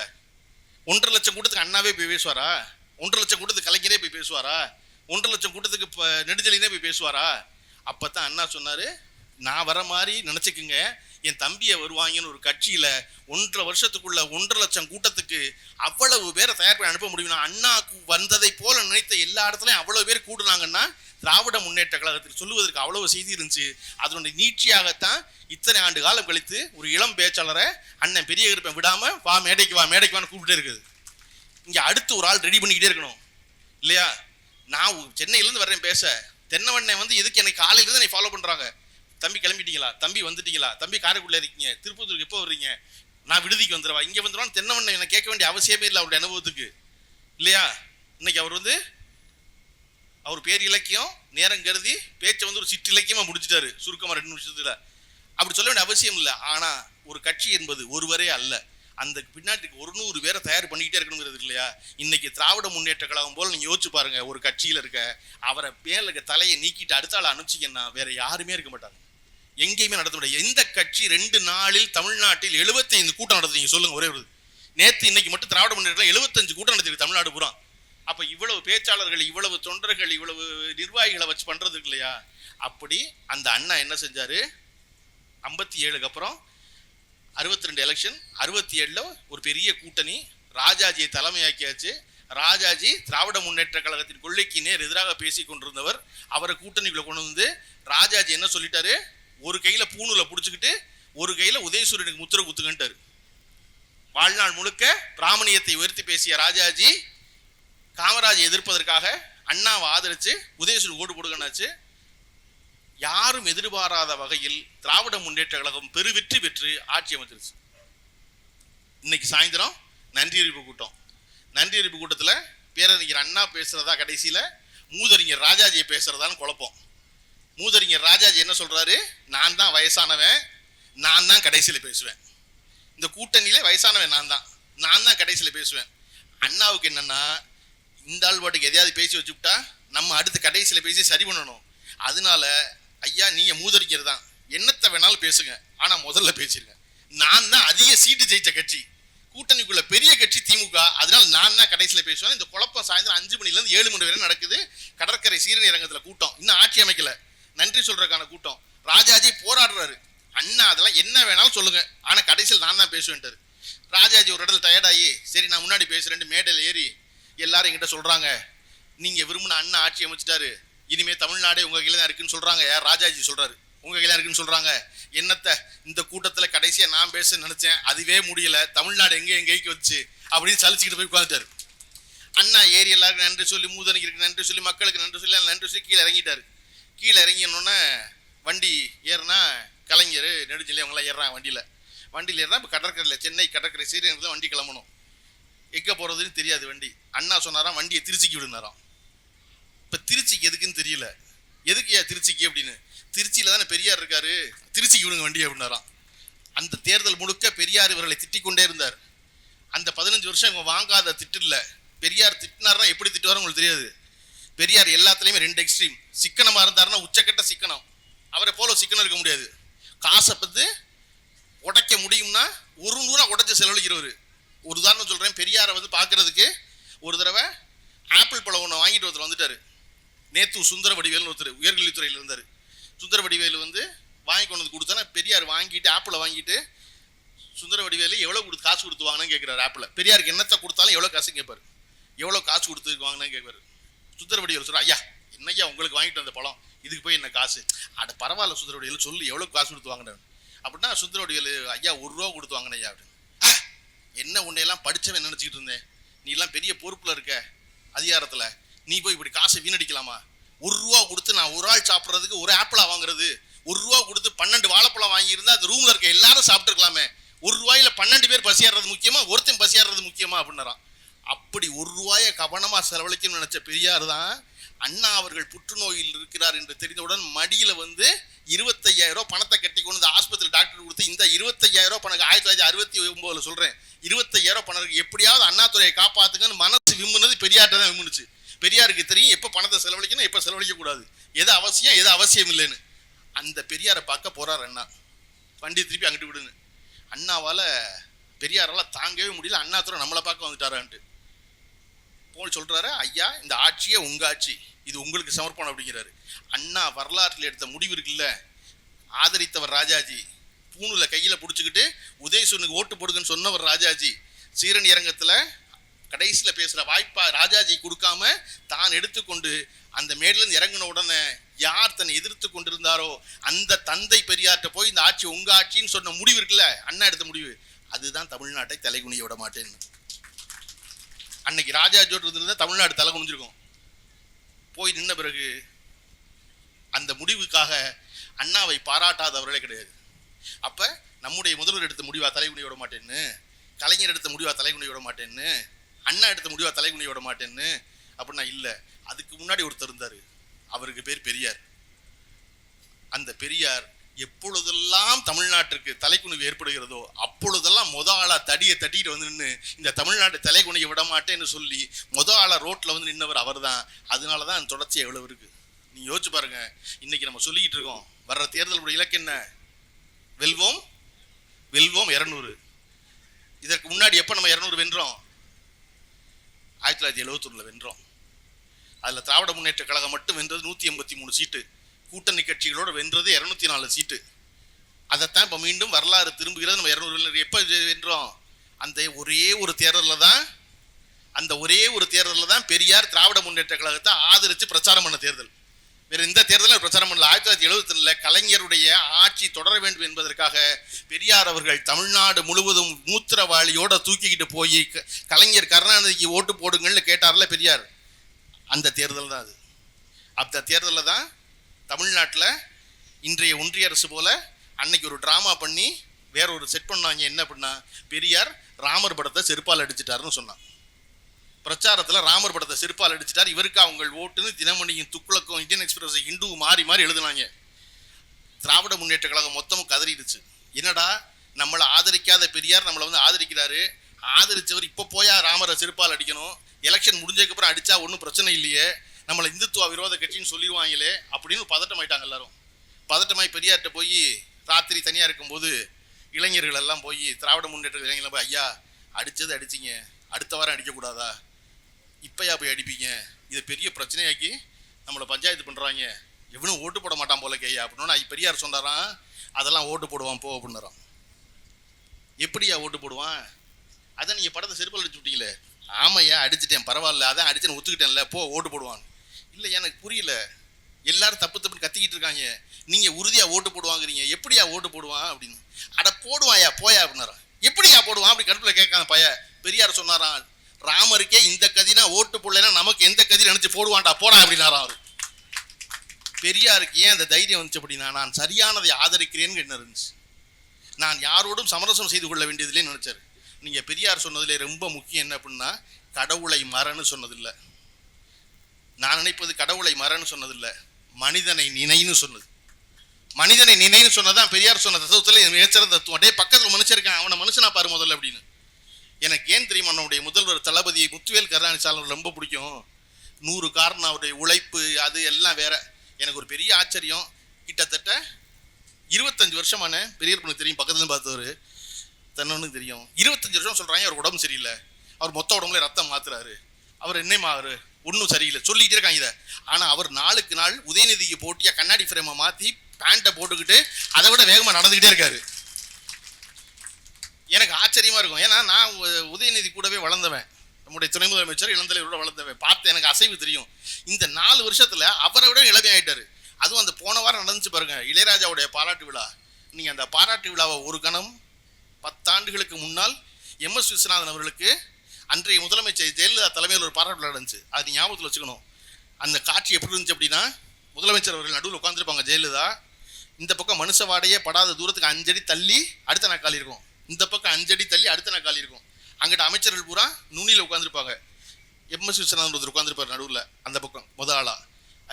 1.5 லட்சம் கூட்டத்துக்கு அண்ணாவே போய் பேசுவாரா? 1.5 லட்சம் கூட்டத்துக்கு கலைஞரே போய் பேசுவாரா? 1.5 லட்சம் கூட்டத்துக்கு நெடுஞ்செழியனே போய் பேசுவாரா? அப்பதான் அண்ணா சொன்னாரு, நான் வர மாதிரி நினைச்சுக்குங்க, என் தம்பியை வருவாங்கன்னு. ஒரு கட்சியில 1.5 வருஷத்துக்குள்ள 1.5 லட்சம் கூட்டத்துக்கு அவ்வளவு பேரை தயார் பண்ணி அனுப்ப முடியும். அண்ணா வந்ததை போல நினைத்த எல்லா இடத்துலையும் அவ்வளவு பேர் கூடுனாங்கன்னா திராவிட முன்னேற்ற கழகத்தில் சொல்லுவதற்கு அவ்வளவு செய்தி இருந்துச்சு. அதனுடைய நீட்சியாகத்தான் இத்தனை ஆண்டு காலம் கழித்து ஒரு இளம் பேச்சாளரை அண்ணன் பெரிய கருப்பை விடாம வா மேடைக்கு வான்னு கூப்பிட்டே இருக்குது. இங்க அடுத்து ஒரு ஆள் ரெடி பண்ணிக்கிட்டே இருக்கணும் இல்லையா? நான் சென்னையிலேருந்து வர்றேன் பேச, தென்னவண்ணை வந்து எதுக்கு எனக்கு காலையிலேருந்து என்னை ஃபாலோ பண்றாங்க. தம்பி கிளம்பிட்டீங்களா, தம்பி வந்துட்டீங்களா, தம்பி காரைக்குள்ள இருக்கீங்க, திருப்பத்தூருக்கு எப்போ வர்றீங்க, நான் விடுதிக்கு வந்துடுவா, இங்கே வந்துடுவான்னு தென்னவண்ணை என்னை கேட்க வேண்டிய அவசியமே இல்லை அவருடைய அனுபவத்துக்கு இல்லையா? இன்னைக்கு அவர் வந்து அவர் பேர் இலக்கியம் நேரம் கருதி பேச்சை வந்து ஒரு சிற்றிலக்கியமா முடிச்சுட்டாரு சுருக்கமா 2 நிமிஷத்துல. அப்படி சொல்ல வேண்டிய அவசியம் இல்லை. ஆனா ஒரு கட்சி என்பது ஒருவரே அல்ல, அந்த பின்னாடி 100 பேரை தயார் பண்ணிக்கிட்டே இருக்கணுங்கிறது இல்லையா? இன்னைக்கு திராவிட முன்னேற்ற கழகம் போல நீங்க யோசிச்சு பாருங்க. ஒரு கட்சியில இருக்க அவரை மேல தலையை நீக்கிட்டு அடுத்த ஆளை அனுப்பிச்சிங்கன்னா வேற யாருமே இருக்க மாட்டாங்க, எங்கேயுமே நடத்த முடியாது. எந்த கட்சி 2 நாளில் தமிழ்நாட்டில் 75 கூட்டம் நடத்துறீங்க சொல்லுங்க? ஒரே ஒரு நேற்று இன்னைக்கு மட்டும் திராவிட முன்னேற்றம் 75 கூட்டம் நடத்திருக்கு தமிழ்நாடு பூரா. அப்ப இவ்வளவு பேச்சாளர்கள், இவ்வளவு தொண்டர்கள், இவ்வளவு நிர்வாகிகளை வச்சு பண்றதுக்கு இல்லையா? அப்படி அந்த அண்ணா என்ன செஞ்சாரு, 57க்கு அப்புறம் 62 எலெக்ஷன், 67ல ஒரு பெரிய கூட்டணி, ராஜாஜியை தலைமையாக்கியாச்சு. ராஜாஜி திராவிட முன்னேற்ற கழகத்தின் கொள்கைக்கு நேர் எதிராக பேசி கொண்டிருந்தவர். அவரை கூட்டணிக்குள்ள கொண்டு வந்து ராஜாஜி என்ன சொல்லிட்டாரு, ஒரு கையில பூணூலை பிடிச்சுக்கிட்டு ஒரு கையில உதயசூரியனுக்கு முத்திரை குத்துக்கிட்டாரு. வாழ்நாள் முழுக்க பிராமணியத்தை உயர்த்தி பேசிய ராஜாஜி காமராஜை எதிர்ப்பதற்காக அண்ணாவை ஆதரிச்சு உதயசூரியன் ஓடு போடுகனாச்சு. யாரும் எதிர்பாராத வகையில் திராவிட முன்னேற்ற கழகம் பெருவெற்றி பெற்று ஆட்சி அமைச்சிருச்சு. இன்னைக்கு சாயந்தரம் நன்றியறிவு கூட்டம். நன்றியறிவு கூட்டத்தில் பேரறிஞர் அண்ணா பேசுறதா, கடைசியில மூதறிஞர் ராஜாஜியை பேசுறதான்னு குழப்பம். மூதறிஞர் ராஜாஜி என்ன சொல்றாரு, நான் தான் வயசானவன், நான் தான் கடைசியில பேசுவேன், இந்த கூட்டணியில வயசானவன் நான் தான் கடைசியில பேசுவேன். அண்ணாவுக்கு என்னன்னா, இந்த ஆள் பாட்டுக்கு எதையாவது பேசி வச்சுட்டா நம்ம அடுத்து கடைசியில பேசி சரி பண்ணணும். அதனால ஐயா நீங்க மூதறிஞர் தான், என்னத்தை வேணாலும் பேசுங்க, ஆனா முதல்ல பேசிருங்க. நான் தான் அதிக சீட்டு ஜெயிச்ச கட்சி, கூட்டணிக்குள்ள பெரிய கட்சி திமுக, அதனால நான் தான் கடைசியில பேசுவேன். இந்த குழப்பம் சாயந்தரம் 5 மணிலேருந்து 7 மணி வரை நடக்குது. கடற்கரை சீரணியரங்கத்துல கூட்டம், இன்னும் ஆட்சி அமைக்கல, நன்றி சொல்றதுக்கான கூட்டம். ராஜாஜி போராடுறாரு, அண்ணா அதெல்லாம் என்ன வேணாலும் சொல்லுங்க, ஆனா கடைசியில் நான் தான் பேசுவேன்ட்டாரு. ராஜாஜி ஒரு இடத்துல டயர்டாகி சரி நான் முன்னாடி பேசுறேன் மேடையில் ஏறி எல்லாரும் என்கிட்ட சொல்றாங்க, நீங்க விரும்பின அண்ணா ஆட்சி அமைச்சிட்டாரு, இனிமே தமிழ்நாடே உங்க கையில தான் இருக்குன்னு சொல்றாங்க. யார்? ராஜாஜி சொல்றாரு, உங்க கையில இருக்குன்னு சொல்றாங்க. என்னத்த இந்த கூட்டத்துல கடைசியா நான் பேச நினைச்சேன், அதுவே முடியல, தமிழ்நாடு எங்க கைக்கு வச்சு அப்படின்னு சலிச்சுக்கிட்டு போய் உட்காந்துட்டாரு. அண்ணா ஏறி எல்லாருக்கும் நன்றி சொல்லி, மூதனிக்கு நன்றி சொல்லி, மக்களுக்கு நன்றி சொல்லி சொல்லி கீழே இறங்கிட்டாரு. கீழே இறங்கினோன்னே வண்டி ஏறினா கலைஞர் நெடுஞ்செழியன் அவங்களாம் ஏறுறாங்க வண்டியில் ஏறினா இப்போ கடற்கரையில் சென்னை கடற்கரை சீரணியில் வண்டி கிளம்பணும். எங்கே போகிறதுன்னு தெரியாது வண்டி. அண்ணா சொன்னாராம் வண்டியை திருச்சிக்கு விடுனாராம். இப்போ திருச்சிக்கு எதுக்குன்னு தெரியல, எதுக்கு திருச்சிக்கு அப்படின்னு. திருச்சியில் தானே பெரியார் இருக்காரு, திருச்சிக்கு விடுங்க வண்டி அப்படின்னாராம். அந்த தேர்தல் முழுக்க பெரியார் இவர்களை திட்டிக் கொண்டே இருந்தார். அந்த 15 வருஷம் இவங்க வாங்காத திட்டு இல்லை. பெரியார் திட்டினார்னா எப்படி திட்டுவார் உங்களுக்கு தெரியாது. பெரியார் எல்லாத்துலேயுமே 2 எக்ஸ்ட்ரீம். சிக்கனமாக இருந்தாருன்னா உச்சக்கட்ட சிக்கனம், அவரை போல சிக்கனம் இருக்க முடியாது. காசை பற்றி உடைக்க முடியும்னா ஒரு நூறா உடைச்சு செலவழிக்கிறவர். ஒரு உதாரணம் சொல்கிறேன், பெரியாரை வந்து பார்க்கறதுக்கு ஒரு தடவை ஆப்பிள் பழம் ஒன்று வாங்கிட்டு ஒருத்தர் வந்துட்டார். நேத்து சுந்தர வடிவேல்னு ஒருத்தர் உயர்கல்வித்துறையில் இருந்தார். சுந்தர வடிவேலு வந்து வாங்கி கொண்டு வந்து கொடுத்தா பெரியார் வாங்கிட்டு ஆப்பிளை வாங்கிட்டு சுந்தர வடிவேலு எவ்வளோ காசு கொடுத்து வாங்கினு கேட்குறாரு. ஆப்பிளை பெரியாருக்கு என்னத்தை கொடுத்தாலும் எவ்வளோ காசு கேட்பாரு, எவ்வளோ காசு கொடுத்து வாங்கினு கேட்பாரு. சுந்தர வடிவேலு சொல்கிறார், ஐயா என்னையா உங்களுக்கு வாங்கிட்டு வந்த பழம், இதுக்கு போய் என்ன காசு? அட பரவாயில்ல சுந்தர வடிவேலு சொல்லு எவ்வளோ காசு கொடுத்து வாங்கினேன் அப்படின்னா, சுந்தர வடிவேலு ஐயா 1 ரூபா கொடுத்து வாங்கினையா அப்படின்னு. என்ன உன்னையெல்லாம் படித்தவன் நினச்சிக்கிட்டு இருந்தேன், நீ எல்லாம் பெரிய பொறுப்பில் இருக்க அதிகாரத்தில், நீ போய் இப்படி காசை வீணடிக்கலாமா? ரூபா கொடுத்து நான் ஒரு ஆள் சாப்பிட்றதுக்கு ஒரு ஆப்பிளா வாங்குறது, ரூபா கொடுத்து 12 வாழைப்பழம் வாங்கியிருந்தா அந்த ரூம்ல இருக்க எல்லாரும் சாப்பிட்டுருக்கலாமே. ரூபாயில 12 பேர் பசியாடுறது முக்கியமா, ஒருத்தன் பசியாடுறது முக்கியமா அப்படின்னாராம். அப்படி ரூபாயை கவனமா செலவழிக்கணும்னு நினைச்ச பெரியார் தான் அண்ணா அவர்கள் புற்றுநோயில் இருக்கிறார் என்று தெரிந்தவுடன் மடியில 25,000 ரூபாய் பணத்தை கட்டி கொண்டு ஆஸ்பத்திரி டாக்டர் கொடுத்து, இந்த 25,000 ரூபாய் பணம் 1969 சொல்றேன், 25,000 ரூபாய் பணம் எப்படியாவது அண்ணாதுரையை காப்பாத்துங்கன்னு மனசு விம்முனது பெரியார்ட்ட தான் விம்முனுச்சு. பெரியாருக்கு தெரியும் எப்ப பணத்தை செலவழிக்கணும், எப்ப செலவழிக்க கூடாது, எது அவசியம் எது அவசியம் இல்லைன்னு. அந்த பெரியாரை பார்க்க போறார் அண்ணா. வண்டி திருப்பி அங்கிட்டு விடுங்க. அண்ணாவால பெரியாரால தாங்கவே முடியல, அண்ணாதுரை நம்மளை பார்க்க வந்துட்டாரான்ட்டு போல் சொல்றாரு, ஐயா இந்த ஆட்சியே உங்க ஆட்சி, இது உங்களுக்கு சமர்ப்பணம் அப்படிங்கிறாரு. அண்ணா வரலாற்றில் எடுத்த முடிவு இருக்குல்ல, ஆதரித்தவர் ராஜாஜி, பூணுல கையில பிடிச்சிக்கிட்டு உதயசூரனுக்கு ஓட்டு போடுங்கன்னு சொன்னவர் ராஜாஜி, சீரணி அரங்கத்துல கடைசியில பேசுற வாய்ப்பா ராஜாஜி கொடுக்காம தான் எடுத்துக்கொண்டு அந்த மேலிருந்து இறங்கின உடனே யார் தன்னை எதிர்த்து கொண்டிருந்தாரோ அந்த தந்தை பெரியார்ட்ட போய் இந்த ஆட்சி உங்க ஆட்சின்னு சொன்ன முடிவு இருக்குல்ல, அண்ணா எடுத்த முடிவு, அதுதான் தமிழ்நாட்டை தலைகுனிய விட மாட்டேன்னு. அன்னைக்கு ராஜாஜோடு இருந்திருந்தா தமிழ்நாடு தலை குனிஞ்சிருக்கும். போய் நின்ன பிறகு அந்த முடிவுக்காக அண்ணாவை பாராட்டாதவர்களே கிடையாது. அப்ப நம்முடைய முதல்வர் எடுத்த முடிவா தலைகுனிய விட மாட்டேன்னு, கலைஞர் எடுத்த முடிவா தலைகுனிய விட மாட்டேன்னு, அண்ணா எடுத்த முடிவா தலைகுனிய விட மாட்டேன்னு அப்படின்னா இல்ல. அதுக்கு முன்னாடி ஒருத்தர் இருந்தாரு, அவருக்கு பேர் பெரியார். அந்த பெரியார் எப்பொழுதெல்லாம் தமிழ்நாட்டிற்கு தலைக்குனிவு ஏற்படுகிறதோ அப்பொழுதெல்லாம் ஆளா தடியை தட்டிட்டு நின்று இந்த தமிழ்நாட்டை தலைக்குனிய விட மாட்டேன்னு சொல்லி ஆளா ரோட்ல நின்னவர் அவர் தான். அதனாலதான் தொடர்ச்சி எவ்வளவு இருக்கு நீங்க யோசிச்சு பாருங்க. இன்னைக்கு நம்ம சொல்லிக்கிட்டு இருக்கோம், வர்ற தேர்தலுடைய இலக்கு என்ன? வெல்வோம் வெல்வோம் 200. இதற்கு முன்னாடி எப்ப நம்ம 200 வென்றோம்? 1971 வென்றோம். அதுல திராவிட முன்னேற்ற கழகம் மட்டும் வென்றது 183 சீட்டு, கூட்டணி கட்சிகளோடு வென்றது 204 சீட்டு. அதைத்தான் இப்ப மீண்டும் வரலாறு திரும்புகிறது. நம்ம 200 எப்ப வென்றோம்? அந்த ஒரே ஒரு தேர்தலில் தான் பெரியார் திராவிட முன்னேற்ற கழகத்தை ஆதரிச்சு பிரச்சாரம் பண்ண தேர்தல். வேற எந்த தேர்தலும் பிரச்சாரம் பண்ணல. 1972 கலைஞருடைய ஆட்சி தொடர வேண்டும் என்பதற்காக பெரியார் அவர்கள் தமிழ்நாடு முழுவதும் மூத்திரவாளியோட தூக்கிக்கிட்டு போய் கலைஞர் கருணாநிதிக்கு ஓட்டு போடுங்கன்னு கேட்டார்ல பெரியார், அந்த தேர்தல் தான் அது. அந்த தேர்தலில் தான் தமிழ்நாட்டில் இன்றைய ஒன்றிய அரசு போல அன்னைக்கு ஒரு டிராமா பண்ணி வேற ஒரு செட் பண்ணாங்க. என்ன பண்ணா, பெரியார் ராமர் படத்தை செருப்பால் அடிச்சிட்டாருன்னு சொன்னான். பிரச்சாரத்தில் ராமர் படத்தை செருப்பால் அடிச்சிட்டார், இவருக்கு அவங்க ஓட்டுன்னு தினமணியும் துக்குளக்கும் இந்தியன் எக்ஸ்பிரஸ் ஹிந்து மாறி மாறி எழுதுனாங்க. திராவிட முன்னேற்ற கழகம் மொத்தமும் கதறிடுச்சு. என்னடா நம்மளை ஆதரிக்காத பெரியார் நம்மளை ஆதரிக்கிறாரு, ஆதரிச்சவர் இப்போ போயா ராமரை செருப்பால் அடிக்கணும், எலெக்ஷன் முடிஞ்சதுக்கப்புறம் அடிச்சா ஒன்றும் பிரச்சனை இல்லையே, நம்மளை இந்துத்துவ விரோத கட்சின்னு சொல்லிடுவாங்களே அப்படின்னு பதட்டம் ஆயிட்டாங்க எல்லாரும். பதட்டமாய் பெரியார்கிட்ட போய் ராத்திரி தனியாக இருக்கும்போது இளைஞர்கள் எல்லாம் போய் திராவிட முன்னேற்ற இளைஞர்கள் போய், ஐயா அடிச்சது அடிச்சிங்க, அடுத்த வாரம் அடிக்கக்கூடாதா, இப்பயா போய் அடிப்பீங்க, இதை பெரிய பிரச்சனையாக்கி நம்மளை பஞ்சாயத்து பண்ணுறாங்க, எவனும் ஓட்டு போட மாட்டான் போல கேயா அப்படின்னா பெரியார் சொன்னாராம், அதெல்லாம் ஓட்டு போடுவான் போ அப்படின்னாராம். எப்படியா ஓட்டு போடுவான்? அதான் நீங்கள் படத்தை செருப்பால் அடிச்சு விட்டீங்களே. ஆமையா அடிச்சுட்டேன், பரவாயில்ல, அதான் அடிச்சேன்னு ஒத்துக்கிட்டேன்ல, போ ஓட்டு போடுவான். இல்லை எனக்கு புரியல, எல்லாரும் தப்பு தப்புன்னு கத்திக்கிட்டு இருக்காங்க, நீங்க உறுதியா ஓட்டு போடுவாங்கிறீங்க, எப்படியா ஓட்டு போடுவான் அப்படின்னு. அட போடுவாயா போயா அப்படின்னாரா. எப்படியா போடுவான் அப்படி கடுப்புல கேட்காத பைய. பெரியார் சொன்னாராம், ராமருக்கே இந்த கதினா ஓட்டு போடலைன்னா நமக்கு எந்த கதி நினைச்சு போடுவான்டா போடா அப்படின்னாராம் அவரு. பெரியாருக்கு ஏன் அந்த தைரியம் வந்துச்சு அப்படின்னா, நான் சரியானதை ஆதரிக்கிறேன்னு என்ன இருந்துச்சு, நான் யாரோடும் சமரசம் செய்து கொள்ள வேண்டியதில்லை நினைச்சாரு. நீங்க பெரியார் சொன்னதுல ரொம்ப முக்கியம் என்ன அப்படின்னா, கடவுளை மறன்னு சொன்னதில்லை. நான் நினைப்பது கடவுளை மறன்னு சொன்னதில்லை, மனிதனை நினைன்னு சொன்னது. மனிதனை நினைன்னு சொன்னதான் பெரியார் சொன்ன தத்துவத்துல மிகச்சிறந்த தத்துவம். அப்படியே பக்கத்துல மனுஷன் இருக்கான், அவனை மனுஷனா பாரு முதல்ல அப்படின்னு. எனக்கு ஏன் தெரியுமா நம்முடைய முதல்வர் தளபதி முத்துவேல் கருணாநிதி ரொம்ப பிடிக்கும். 100 காரணம், அவருடைய உழைப்பு அது எல்லாம் வேற. எனக்கு ஒரு பெரிய ஆச்சரியம், கிட்டத்தட்ட 25 வருஷமான பெரியார் பண்ணு தெரியும், பக்கத்துல பார்த்தவர் தன்னு தெரியும். 25 வருஷம் சொல்றாங்க அவர் உடம்பு சரியில்லை, அவர் மொத்த உடம்புல ரத்தம் மாத்துறாரு, அவர் என்னமா அவரு ஒன்றும் சரியில்லை சொல்லிக்கிட்டே இருக்காங்க இதை. ஆனா அவர் நாளுக்கு நாள் உதயநிதிக்கு போட்டியா கண்ணாடி ஃப்ரேமை மாத்தி பேண்ட்டை போட்டுக்கிட்டு அதை விட வேகமா நடந்துகிட்டே இருக்காரு. எனக்கு ஆச்சரியமா இருக்கும். ஏன்னா நான் உதயநிதி கூடவே வளர்ந்தவன், நம்முடைய துணை முதலமைச்சர் இளந்தலைவரோட வளர்ந்தவன், பார்த்து எனக்கு அசைவு தெரியும். இந்த 4 வருஷத்துல அவரை விட இளமையாயிட்டாரு. அதுவும் அந்த போன வாரம் நடந்துச்சு பாருங்க, இளையராஜாவுடைய பாராட்டு விழா. நீங்க அந்த பாராட்டு விழாவை ஒரு கணம் 10 ஆண்டுகளுக்கு முன்னால் எம்.எஸ். விஸ்வநாதன் அவர்களுக்கு அன்றைய முதலமைச்சர் ஜெயலலிதா தலைமையில் ஒரு பாராட்டு விழா நடந்துச்சு. அது ஞாபகத்தில் வச்சுக்கணும். அந்த காட்சி எப்படி இருந்துச்சு அப்படின்னா, முதலமைச்சர் அவர்கள் நடுவில் உட்காந்துருப்பாங்க ஜெயலலிதா. இந்த பக்கம் மனுஷவாடையே படாத தூரத்துக்கு 5 அடி தள்ளி அடுத்த நாற்காலி இருக்கும், இந்த பக்கம் 5 அடி தள்ளி அடுத்த நாற்காலி இருக்கும். அங்கிட்ட அமைச்சர்கள் பூரா நுனியில் உட்காந்துருப்பாங்க. எம்எஸ் விஸ்வநாதன் ஒருத்தர் உட்காந்துருப்பார் நடுவில் அந்த பக்கம் முத ஆளா.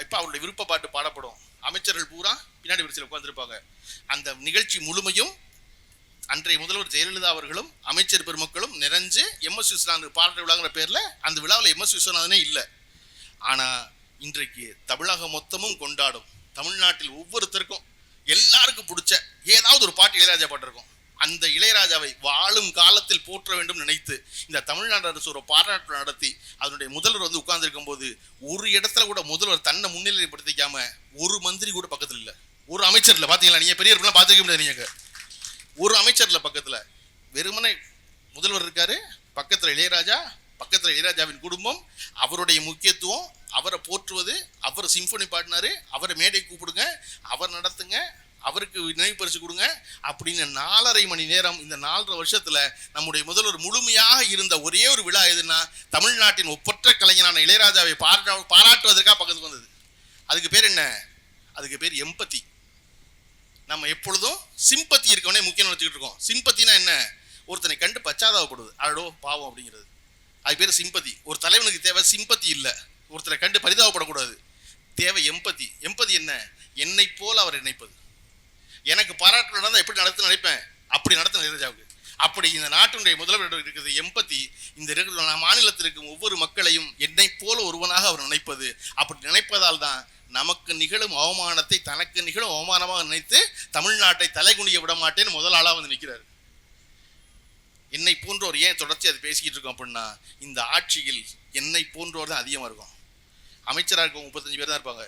இப்போ அவருடைய விருப்ப பாட்டு பாடப்படும், அமைச்சர்கள் பூரா பின்னாடி வரிசையில் உட்காந்துருப்பாங்க. அந்த நிகழ்ச்சி முழுமையும் அன்றைய முதல்வர் ஜெயலலிதா அவர்களும் அமைச்சர் பெருமக்களும் நிறைஞ்சு எம்எஸ் விஸ்வநாதன் பாராட்டு விழாங்கிற பேரில் அந்த விழாவில் எம்எஸ் விஸ்வநாதனே இல்லை. ஆனால் இன்றைக்கு தமிழகம் மொத்தமும் கொண்டாடும், தமிழ்நாட்டில் ஒவ்வொருத்தருக்கும் எல்லாருக்கும் பிடிச்ச ஏதாவது ஒரு பாட்டு இளையராஜா பாட்டு இருக்கும். அந்த இளையராஜாவை வாழும் காலத்தில் போற்ற வேண்டும் நினைத்து இந்த தமிழ்நாடு அரசு ஒரு பாராட்டு நடத்தி அதனுடைய முதல்வர் வந்து உட்கார்ந்துருக்கும் போது ஒரு இடத்துல கூட முதல்வர் தன்னை முன்னிலைப்படுத்திக்காம ஒரு மந்திரி கூட பக்கத்தில் இல்லை, ஒரு அமைச்சர் இல்லை. பார்த்தீங்களா, நீங்கள் பெரிய பார்த்துக்க முடியாது. நீங்கள் ஒரு அமைச்சர் இல்லை பக்கத்தில், வெறுமனை முதல்வர் இருக்காரு, பக்கத்தில் இளையராஜா, பக்கத்தில் இளையராஜாவின் குடும்பம், அவருடைய முக்கியத்துவம், அவரை போற்றுவது, அவர் சிம்பனி பாடினாரு, அவரை மேடை கூப்பிடுங்க, அவர் நடத்துங்க, அவருக்கு நினைவு பரிசு கொடுங்க அப்படின்னு 4.5 மணி நேரம் இந்த 4.5 வருஷத்துல நம்முடைய முதல்வர் முழுமையாக இருந்த ஒரே ஒரு விழா எதுன்னா தமிழ்நாட்டின் ஒப்பற்ற கலைஞரான இளையராஜாவை பாராட்டுவதற்காக பக்கத்துக்கு வந்தது. அதுக்கு பேர் என்ன? அதுக்கு பேர் எம்பத்தி. நம்ம எப்பொழுதும் சிம்பத்தி இருக்கவனே முக்கியம் நினைச்சுக்கிட்டு இருக்கோம். சிம்பத்தினா என்ன? ஒருத்தனை கண்டு பச்சாதாபப்படுவது, அடோ பாவம் அப்படிங்கிறது, அது பேர் சிம்பத்தி. ஒரு தலைவனுக்கு தேவை சிம்பத்தி இல்லை, ஒருத்தரை கண்டு பரிதாபப்படக்கூடாது, தேவை எம்பத்தி. எம்பத்தி என்ன? என்னை போல அவர் நினைப்பது. எனக்கு பாராட்டு நடந்தால் எப்படி நடத்த நினைப்பேன், அப்படி நடத்த இளையராஜாவுக்கு. அப்படி இந்த நாட்டினுடைய முதல்வரிடம் இருக்கிறது எம்பத்தி. இந்த மாநிலத்தில் இருக்கும் ஒவ்வொரு மக்களையும் என்னை போல ஒருவனாக அவர் நினைப்பது. அப்படி நினைப்பதால் தான் நமக்கு நிகழும் அவமானத்தை தனக்கு நிகழும் அவமானமாக நினைத்து தமிழ்நாட்டை தலைகுனிய விட மாட்டேன்னு முதல் ஆளாக வந்து நிற்கிறார். என்னை போன்றோர் ஏன் தொடர்ச்சி அது பேசிக்கிட்டு இருக்கோம் அப்படின்னா, இந்த ஆட்சியில் என்னை போன்றோர் தான் அதிகமாக இருக்கும். அமைச்சராக இருக்கவங்க 35 பேர் தான் இருப்பாங்க,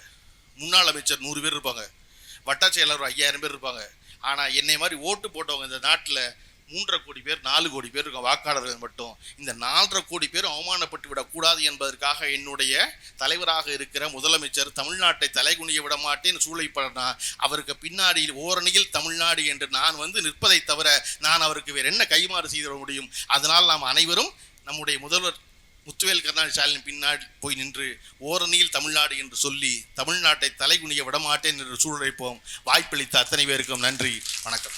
முன்னாள் அமைச்சர் 100 பேர் இருப்பாங்க, வட்டாட்சி செயலர் 5000 பேர் இருப்பாங்க. ஆனால் என்னை மாதிரி ஓட்டு போட்டவங்க இந்த நாட்டில் 3.5 கோடி பேர் 4 கோடி பேர் இருக்கும் வாக்காளர்கள் மட்டும். இந்த 4.5 கோடி பேர் அவமானப்பட்டு விடக்கூடாது என்பதற்காக என்னுடைய தலைவராக இருக்கிற முதலமைச்சர் தமிழ்நாட்டை தலைகுனிய விட மாட்டேன்னு சூளைப்படனா அவருக்கு பின்னாடி ஓரணியில் தமிழ்நாடு என்று நான் வந்து நிற்பதை தவிர நான் அவருக்கு வேறு என்ன கைமாறு செய்திட முடியும்? அதனால் நாம் அனைவரும் நம்முடைய முதல்வர் முத்துவேல் கருணாநிதி ஸ்டாலின் பின்னாடி போய் நின்று ஓரணியில் தமிழ்நாடு என்று சொல்லி தமிழ்நாட்டை தலைகுனிய விடமாட்டேன் என்று சூழலைப்போம். வாய்ப்பளித்த அத்தனை பேருக்கும் நன்றி, வணக்கம்.